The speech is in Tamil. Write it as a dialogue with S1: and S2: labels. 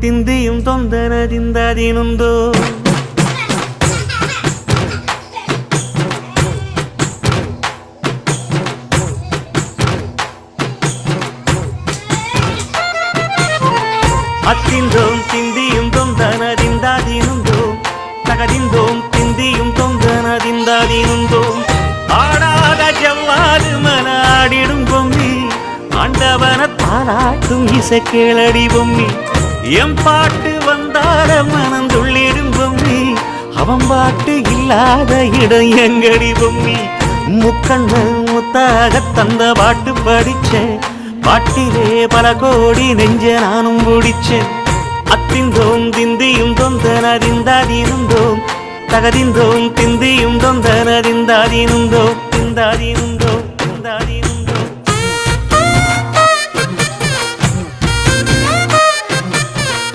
S1: ತಿಂದಿಯುಂ ತೊಂದನದಿಂದದಿನುಂದೋ அத்திந்தோம் திந்தியும் தொந்தனதிந்தாதினுந்தோம் தகதிந்தோம் திந்தியும் தொந்தனதிந்தாதினுந்தோம் ஆடாத ஜவ்வாது மனாடிடும் பொம்மி ஆண்டவன தாளாட்டும் இசை கேளடி பொம்மி எம் பாட்டு வந்தார மனந்துள்ளிடும் பொம்மி அவன் பாட்டு இல்லாத இடம் எங்கடி பொம்மி முக்கண்ண முத்தாக தந்த பாட்டு படிச்சேன் பாட்டிலே பல கோடி நெஞ்ச நானும் பிடிச்சேன் அத்திந்தோம் திந்தியும் தொந்தனதிந்தாதினுந்தோம் தகதிந்தோம் திந்தியும் தொந்தனதிந்தாதினுந்தோம் திந்தாதினுந்தோம்